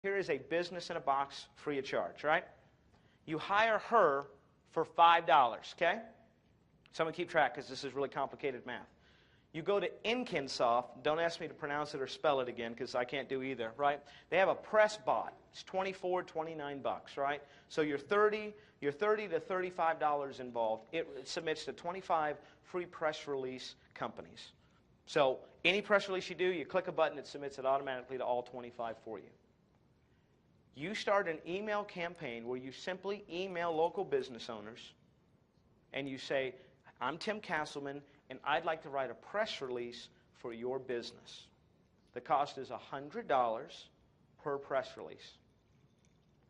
Here is a business in a box free of charge, right? You hire her for $5, okay? Someone keep track because this is really complicated math. You go to Inkinsoft. Don't ask me to pronounce it or spell it again because I can't do either, right? They have a press bot. It's $24, $29, right? So you're $30 to $35 involved. It submits to 25 free press release companies. So any press release you do, you click a button, it submits it automatically to all 25 for you. You start an email campaign where you simply email local business owners and you say, I'm Tim Castleman, and I'd like to write a press release for your business. The cost is $100 per press release.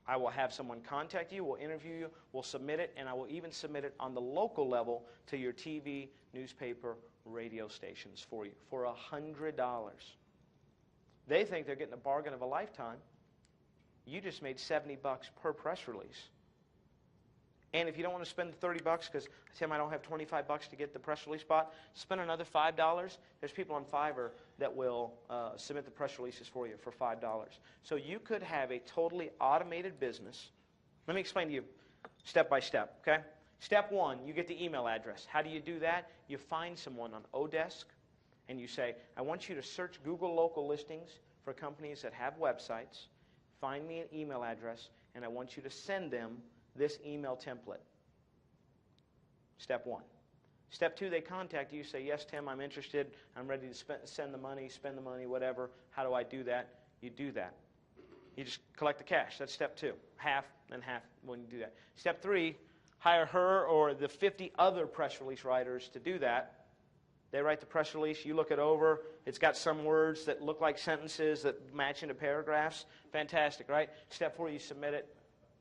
I will have someone contact you, we'll interview you, we'll submit it, and I will even submit it on the local level to your TV, newspaper, radio stations for you for $100. They think they're getting a bargain of a lifetime. You just made $70 per press release. And if you don't want to spend the $30 because, Tim, I don't have $25 to get the press release bot, spend another $5. There's people on Fiverr that will submit the press releases for you for $5. So you could have a totally automated business. Let me explain to you step by step, okay? Step one, you get the email address. How do you do that? You find someone on Odesk, and you say, I want you to search Google local listings for companies that have websites. Find me an email address, and I want you to send them this email template. Step one. Step two, they contact you, say, yes, Tim, I'm interested. I'm ready to send the money, spend the money, whatever. How do I do that? You do that. You just collect the cash. That's step two. Half and half when you do that. Step three, hire her or the 50 other press release writers to do that. They write the press release. You look it over. It's got some words that look like sentences that match into paragraphs. Fantastic, right? Step four, you submit it,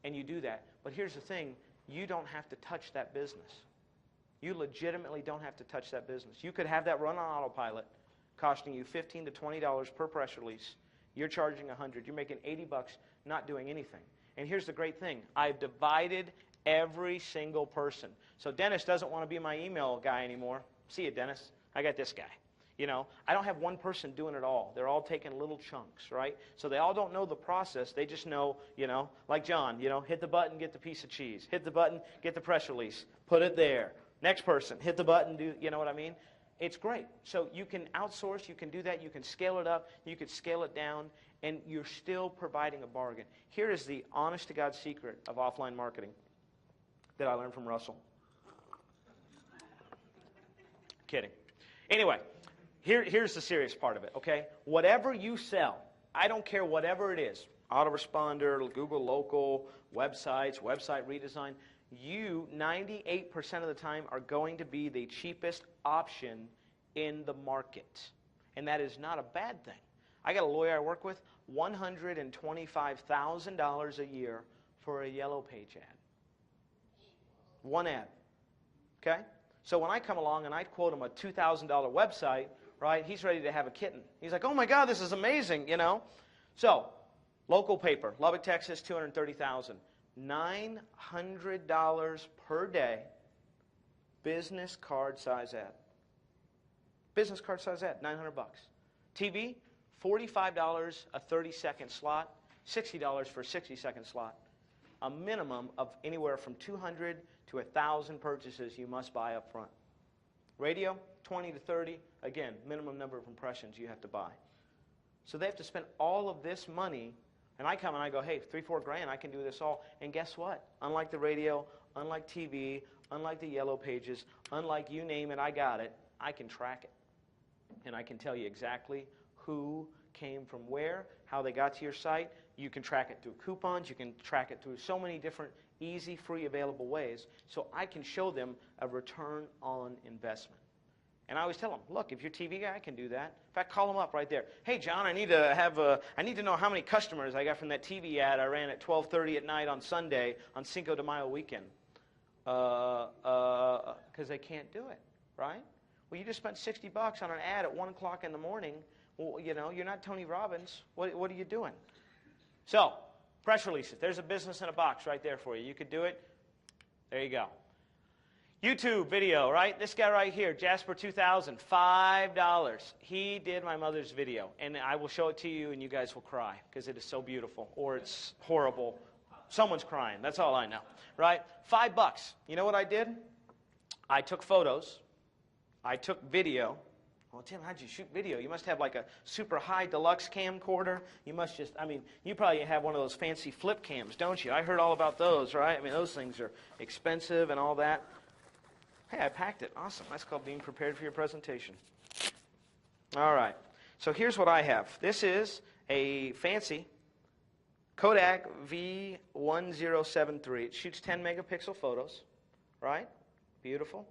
and you do that. But here's the thing. You don't have to touch that business. You legitimately don't have to touch that business. You could have that run on autopilot, costing you $15 to $20 per press release. You're charging $100. You're making $80 not doing anything. And here's the great thing. I've divided every single person. So Dennis doesn't want to be my email guy anymore. See you, Dennis. I got this guy. You know, I don't have one person doing it all. They're all taking little chunks, right? So they all don't know the process. They just know, you know, like John, you know, hit the button, get the piece of cheese. Hit the button, get the press release. Put it there. Next person, hit the button, do, you know what I mean? It's great. So you can outsource, you can do that, you can scale it up, you can scale it down, and you're still providing a bargain. Here is the honest-to-God secret of offline marketing that I learned from Russell. Kidding. Anyway, here's the serious part of it, okay? Whatever you sell, I don't care whatever it is, autoresponder, Google Local, websites, website redesign, you 98% of the time are going to be the cheapest option in the market. And that is not a bad thing. I got a lawyer I work with, $125,000 a year for a yellow page ad. One ad, okay? So when I come along and I quote him a $2,000 website, right, he's ready to have a kitten. He's like, oh my God, this is amazing, you know. So, local paper, Lubbock, Texas, $230,000. $900 per day, business card size ad. Business card size ad, $900. TV, $45 a 30-second slot, $60 for a 60-second slot. A minimum of anywhere from 200 to 1,000 purchases you must buy up front. Radio, 20 to 30, again, minimum number of impressions you have to buy. So they have to spend all of this money, and I come and I go, hey, $3-4 grand, I can do this all. And guess what? Unlike the radio, unlike TV, unlike the yellow pages, unlike you name it, I got it, I can track it. And I can tell you exactly who came from where, how they got to your site. You can track it through coupons. You can track it through so many different easy, free, available ways. So I can show them a return on investment. And I always tell them, look, if you're a TV guy, I can do that. In fact, call them up right there. Hey, John, I need to know how many customers I got from that TV ad I ran at 12:30 at night on Sunday on Cinco de Mayo weekend. Because they can't do it, right? Well, you just spent $60 on an ad at 1 o'clock in the morning. Well, you know, you're not Tony Robbins. What are you doing? So, press releases. There's a business in a box right there for you. You could do it. There you go. YouTube video, right? This guy right here, Jasper 2000, $5. He did my mother's video, and I will show it to you, and you guys will cry because it is so beautiful, or it's horrible. Someone's crying. That's all I know, right? $5. You know what I did? I took photos. I took video. Well, Tim, how'd you shoot video? You must have like a super high deluxe camcorder. You must just, I mean, you probably have one of those fancy flip cams, don't you? I heard all about those, right? I mean, those things are expensive and all that. Hey, I packed it. Awesome. That's called being prepared for your presentation. All right. So here's what I have. This is a fancy Kodak V1073. It shoots 10 megapixel photos, right? Beautiful.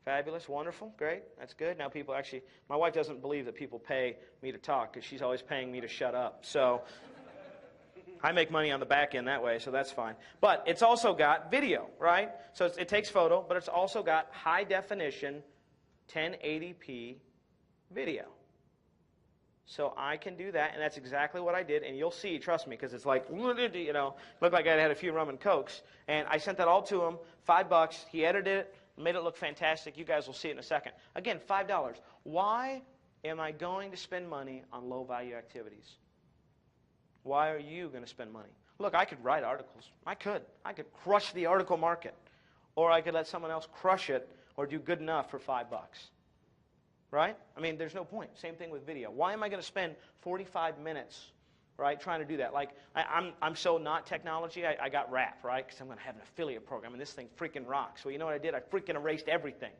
Fabulous. Wonderful. Great. That's good. Now people actually, my wife doesn't believe that people pay me to talk because she's always paying me to shut up. So I make money on the back end that way, so that's fine. But it's also got video, right? So it takes photo, but it's also got high definition 1080p video. So I can do that, and that's exactly what I did. And you'll see, trust me, because it's like, you know, looked like I had a few rum and cokes. And I sent that all to him, $5. He edited it, made it look fantastic. You guys will see it in a second. Again, $5. Why am I going to spend money on low-value activities? Why are you going to spend money? Look, I could write articles. I could. I could crush the article market. Or I could let someone else crush it or do good enough for $5. Right? I mean, there's no point. Same thing with video. Why am I going to spend 45 minutes, right, trying to do that? Like, I'm so not technology, I got rap, right? Because I'm going to have an affiliate program, and this thing freaking rocks. Well, you know what I did? I freaking erased everything.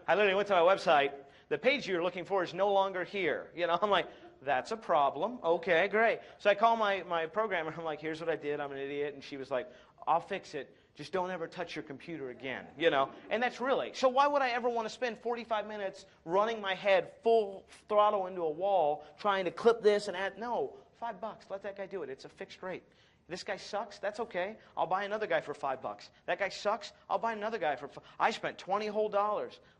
I literally went to my website. The page you're looking for is no longer here. You know, I'm like, that's a problem. Okay, great. So I call my programmer. I'm like, here's what I did. I'm an idiot. And she was like, I'll fix it. Just don't ever touch your computer again, you know. And that's really. So why would I ever want to spend 45 minutes running my head full throttle into a wall trying to clip this and add? No, $5. Let that guy do it. It's a fixed rate. This guy sucks. That's okay. I'll buy another guy for $5. That guy sucks. I'll buy another guy for. I spent $20 whole.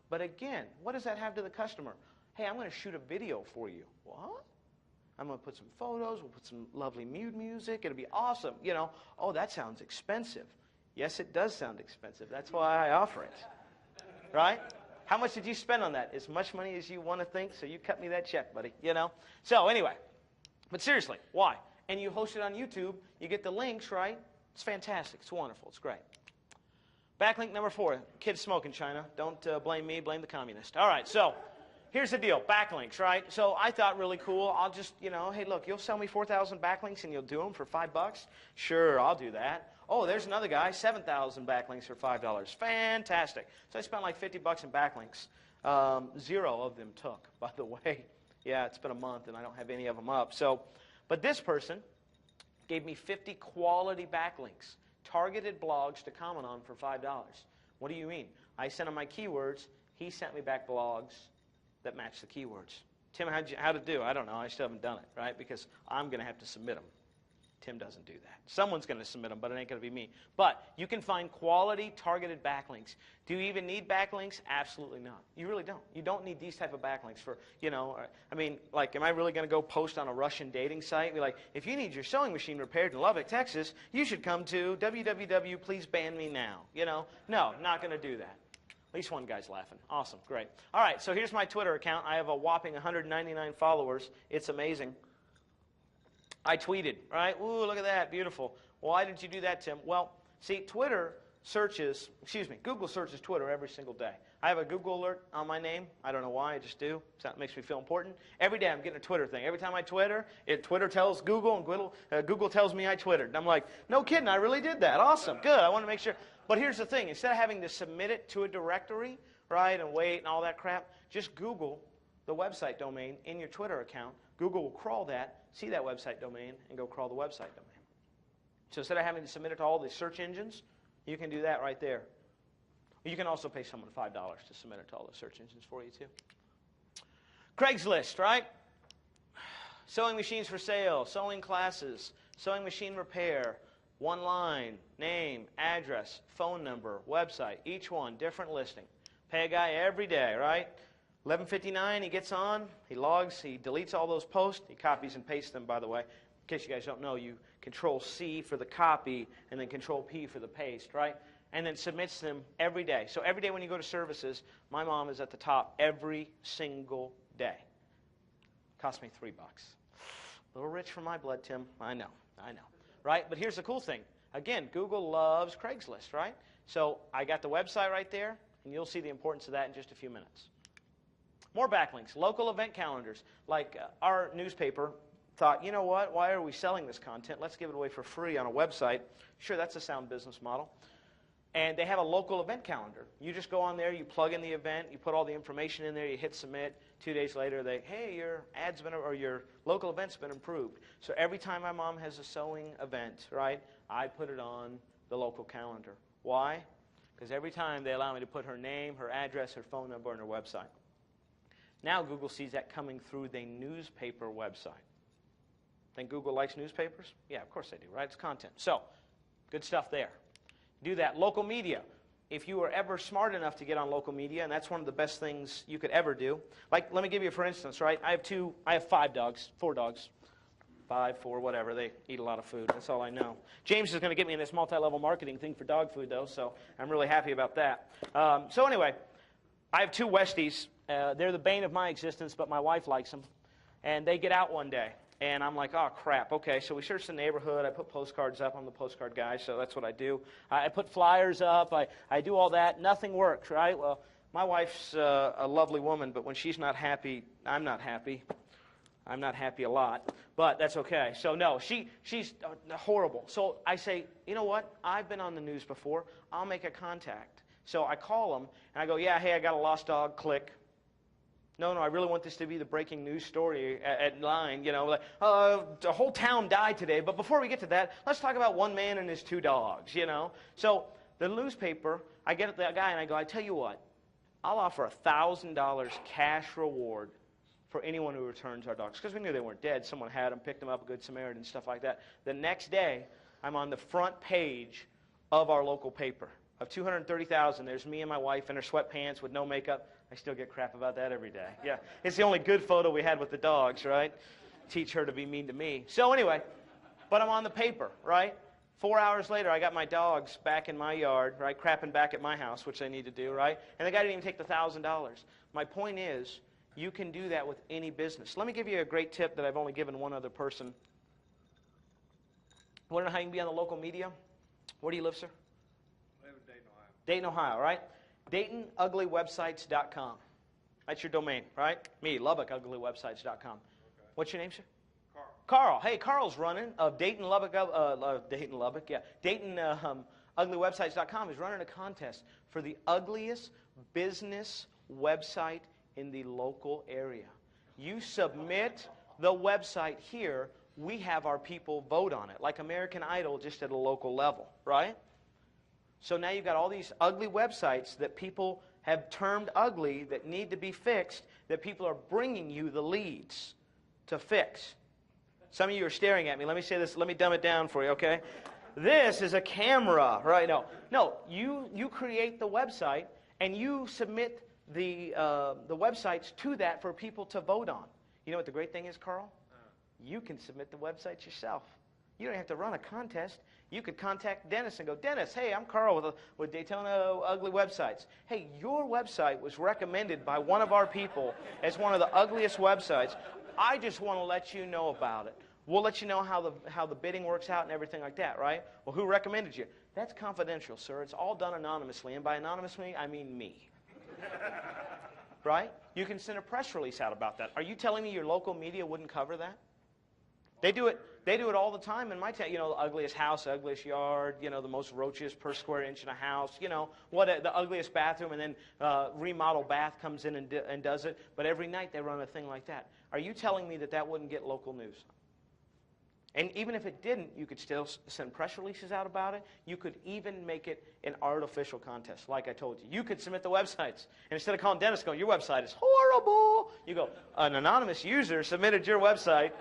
But again, what does that have to the customer? Hey, I'm going to shoot a video for you. What? I'm going to put some photos. We'll put some lovely mood music. It'll be awesome. You know, oh, that sounds expensive. Yes, it does sound expensive. That's why I offer it. Right? How much did you spend on that? As much money as you want to think, so you cut me that check, buddy. You know? So anyway, but seriously, why? And you host it on YouTube. You get the links, right? It's fantastic. It's wonderful. It's great. Backlink number 4. Kids smoke in China. Don't blame me. Blame the communist. All right, so here's the deal. Backlinks, right? So I thought really cool. I'll just, you know, hey, look, you'll sell me 4,000 backlinks and you'll do them for $5? Sure, I'll do that. Oh, there's another guy, 7,000 backlinks for $5. Fantastic. So I spent like $50 in backlinks. 0 of them took, by the way. Yeah, it's been a month and I don't have any of them up. So, but this person gave me 50 quality backlinks, targeted blogs to comment on for $5. What do you mean? I sent him my keywords. He sent me back blogs that match the keywords. Tim, how'd it do? I don't know. I still haven't done it, right? Because I'm going to have to submit them. Tim doesn't do that. Someone's going to submit them, but it ain't going to be me. But you can find quality targeted backlinks. Do you even need backlinks? Absolutely not. You really don't. You don't need these type of backlinks for, you know, I mean, like, am I really going to go post on a Russian dating site? Be like, if you need your sewing machine repaired in Lubbock, Texas, you should come to www.pleasebanme.now. You know, no, not going to do that. At least one guy's laughing. Awesome, great. All right, so here's my Twitter account. I have a whopping 199 followers. It's amazing. I tweeted, right? Ooh, look at that, beautiful. Why did you do that, Tim? Well, see, Google searches Twitter every single day. I have a Google alert on my name. I don't know why, I just do. So it makes me feel important. Every day I'm getting a Twitter thing. Every time I Twitter, Twitter tells Google, and Google tells me I Twittered. And I'm like, no kidding, I really did that. Awesome, good, I want to make sure. But here's the thing, instead of having to submit it to a directory, right, and wait and all that crap, just Google the website domain in your Twitter account. Google will crawl that, see that website domain, and go crawl the website domain. So instead of having to submit it to all the search engines, you can do that right there. You can also pay someone $5 to submit it to all the search engines for you, too. Craigslist, right? Sewing machines for sale, sewing classes, sewing machine repair, one line, name, address, phone number, website, each one, different listing. Pay a guy every day, right? 11:59, he gets on, he logs, he deletes all those posts, he copies and pastes them, by the way. In case you guys don't know, you Control-C for the copy and then Control-P for the paste, right? and then submits them every day. So every day when you go to services, my mom is at the top every single day. Cost me $3. A little rich for my blood, Tim. I know. Right? But here's the cool thing. Again, Google loves Craigslist, right? So I got the website right there, and you'll see the importance of that in just a few minutes. More backlinks. Local event calendars. Like our newspaper thought, you know what? Why are we selling this content? Let's give it away for free on a website. Sure, that's a sound business model. And they have a local event calendar. You just go on there, you plug in the event, you put all the information in there, you hit submit. 2 days later, hey, your ad's been, or your local event's been approved. So every time my mom has a sewing event, right, I put it on the local calendar. Why? Because every time they allow me to put her name, her address, her phone number, and her website. Now Google sees that coming through the newspaper website. Think Google likes newspapers? Yeah, of course they do, right? It's content. So, good stuff there. Do that. Local media. If you were ever smart enough to get on local media, and that's one of the best things you could ever do. Like, let me give you for instance, right? I have 4 dogs. 5, 4, whatever. They eat a lot of food. That's all I know. James is going to get me in this multi-level marketing thing for dog food, though, so I'm really happy about that. So anyway, I have 2 Westies. They're the bane of my existence, but my wife likes them. And they get out one day. And I'm like, oh, crap. Okay, so we search the neighborhood. I put postcards up. I'm the postcard guy, so that's what I do. I put flyers up. I do all that. Nothing works, right? Well, my wife's a lovely woman, but when she's not happy, I'm not happy. I'm not happy a lot, but that's okay. So, no, she's horrible. So I say, you know what? I've been on the news before. I'll make a contact. So I call them, and I go, yeah, hey, I got a lost dog. Click. No, I really want this to be the breaking news story at 9. You know, like, the whole town died today. But before we get to that, let's talk about one man and his 2 dogs, you know. So the newspaper, I get at that guy and I go, I tell you what, I'll offer $1,000 cash reward for anyone who returns our dogs. Because we knew they weren't dead. Someone had them, picked them up, a good Samaritan, stuff like that. The next day, I'm on the front page of our local paper. Of 230,000, there's me and my wife in her sweatpants with no makeup. I still get crap about that every day. Yeah, it's the only good photo we had with the dogs, right? Teach her to be mean to me. So anyway, but I'm on the paper, right? 4 hours later, I got my dogs back in my yard, right, crapping back at my house, which they need to do, right? And the guy didn't even take the $1,000. My point is, you can do that with any business. Let me give you a great tip that I've only given one other person. Want to know how you can be on the local media? Where do you live, sir? I live in Dayton, Ohio. Dayton, Ohio, right? DaytonUglyWebsites.com. That's your domain, right? Me, LubbockUglyWebsites.com. Okay. What's your name, sir? Carl. Carl. Hey, Carl's running of Dayton UglyWebsites.com is running a contest for the ugliest business website in the local area. You submit the website here, we have our people vote on it, like American Idol, just at a local level, right? So now you've got all these ugly websites that people have termed ugly that need to be fixed, that people are bringing you the leads to fix. Some of you are staring at me. Let me say this. Let me dumb it down for you, okay? This is a camera, right? No, you create the website, and you submit the websites to that for people to vote on. You know what the great thing is, Carl? You can submit the websites yourself. You don't have to run a contest. You could contact Dennis and go, Dennis, hey, I'm Carl with Daytona Ugly Websites. Hey, your website was recommended by one of our people as one of the ugliest websites. I just want to let you know about it. We'll let you know how the bidding works out and everything like that, right? Well, who recommended you? That's confidential, sir. It's all done anonymously. And by anonymously, I mean me. Right? You can send a press release out about that. Are you telling me your local media wouldn't cover that? They do it all the time in my town. You know, the ugliest house, ugliest yard, you know, the most roaches per square inch in a house, you know, the ugliest bathroom, and then remodel bath comes in and does it. But every night they run a thing like that. Are you telling me that wouldn't get local news? And even if it didn't, you could still send press releases out about it. You could even make it an artificial contest, like I told you. You could submit the websites. And instead of calling Dennis going, your website is horrible, you go, an anonymous user submitted your website,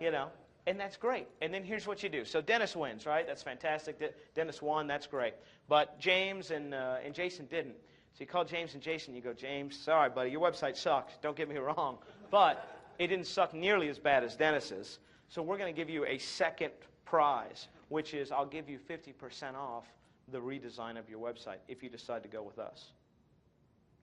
you know. And that's great. And then here's what you do. So Dennis wins, right? That's fantastic. Dennis won. That's great. But James and Jason didn't. So you call James and Jason. You go, James, sorry, buddy, your website sucks. Don't get me wrong. But it didn't suck nearly as bad as Dennis's. So we're going to give you a second prize, which is I'll give you 50% off the redesign of your website if you decide to go with us.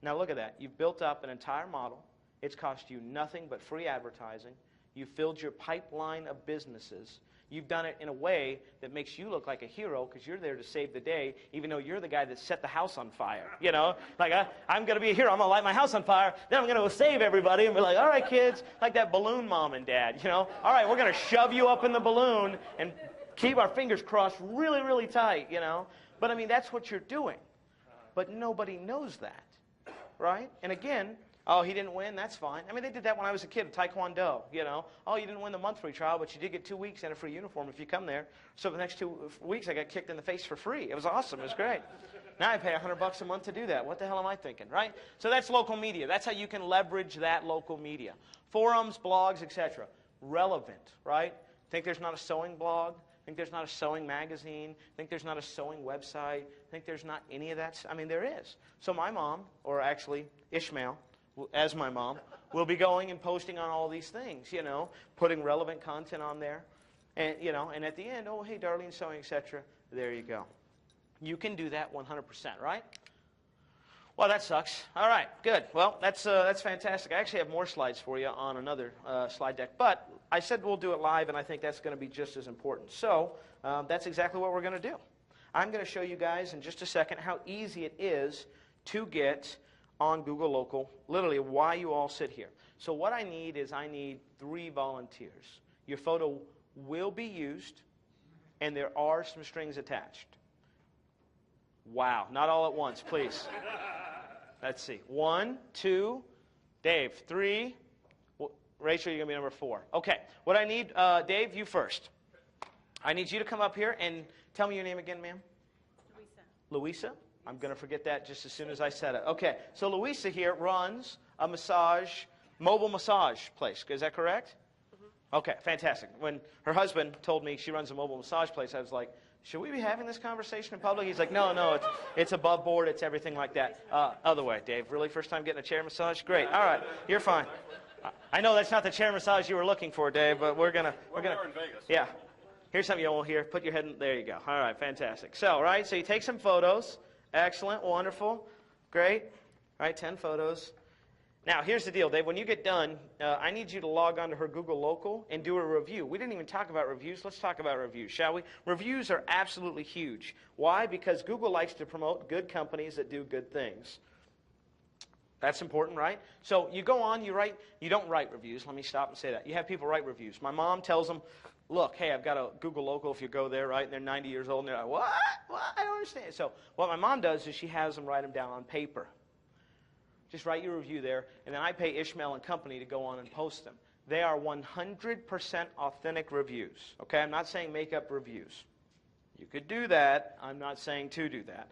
Now look at that. You've built up an entire model. It's cost you nothing but free advertising. You've filled your pipeline of businesses. You've done it in a way that makes you look like a hero because you're there to save the day, even though you're the guy that set the house on fire. You know, like I'm going to be a hero. I'm going to light my house on fire. Then I'm going to save everybody and be like, all right, kids, like that balloon mom and dad, you know. All right, we're going to shove you up in the balloon and keep our fingers crossed really, really tight, you know. But, I mean, that's what you're doing. But nobody knows that, right? And, again, oh, he didn't win? That's fine. I mean, they did that when I was a kid, Taekwondo, you know. Oh, you didn't win the month free trial, but you did get 2 weeks and a free uniform if you come there. So the next 2 weeks, I got kicked in the face for free. It was awesome. It was great. Now I pay $100 a month to do that. What the hell am I thinking, right? So that's local media. That's how you can leverage that local media. Forums, blogs, etc. Relevant, right? Think there's not a sewing blog? Think there's not a sewing magazine? Think there's not a sewing website? Think there's not any of that? I mean, there is. So my mom, or actually Ishmael, as my mom, will be going and posting on all these things, you know, putting relevant content on there. And, you know, and at the end, oh, hey, Darlene Sewing, etc. There you go. You can do that 100%, right? Well, that sucks. All right, good. Well, that's fantastic. I actually have more slides for you on another slide deck. But I said we'll do it live, and I think that's going to be just as important. So that's exactly what we're going to do. I'm going to show you guys in just a second how easy it is to get on Google Local, literally why you all sit here. So what I need is 3 volunteers. Your photo will be used, and there are some strings attached. Wow, not all at once, please. Let's see. 1, 2, Dave, 3. Well, Rachel, you're going to be number 4. Okay, what I need, Dave, you first. I need you to come up here and tell me your name again, ma'am. Louisa. Louisa? I'm going to forget that just as soon as I said it. Okay, so Louisa here runs a mobile massage place. Is that correct? Mm-hmm. Okay, fantastic. When her husband told me she runs a mobile massage place, I was like, should we be having this conversation in public? He's like, no, it's above board. It's everything like that. Other way, Dave. Really, first time getting a chair massage? Great. All right, you're fine. I know that's not the chair massage you were looking for, Dave, but we're gonna. We're in Vegas. Yeah. Here's something you won't hear. Put your head in. There you go. All right, fantastic. So, right, so you take some photos. Excellent, wonderful, great. All right, 10 photos. Now, here's the deal, Dave. When you get done, I need you to log on to her Google Local and do a review. We didn't even talk about reviews. Let's talk about reviews, shall we? Reviews are absolutely huge. Why? Because Google likes to promote good companies that do good things. That's important, right? So you go on, you don't write reviews. Let me stop and say that. You have people write reviews. My mom tells them, look, hey, I've got a Google Local if you go there, right? And they're 90 years old, and they're like, what? I don't understand. So what my mom does is she has them write them down on paper. Just write your review there, and then I pay Ishmael and Company to go on and post them. They are 100% authentic reviews, okay? I'm not saying make up reviews. You could do that. I'm not saying to do that.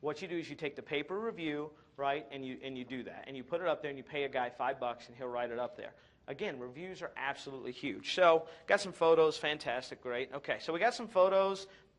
What you do is you take the paper review, right, and you do that. And you put it up there, and you pay a guy $5, and he'll write it up there. Again, reviews are absolutely huge. So, got some photos, fantastic, great. Okay, so we got some photos.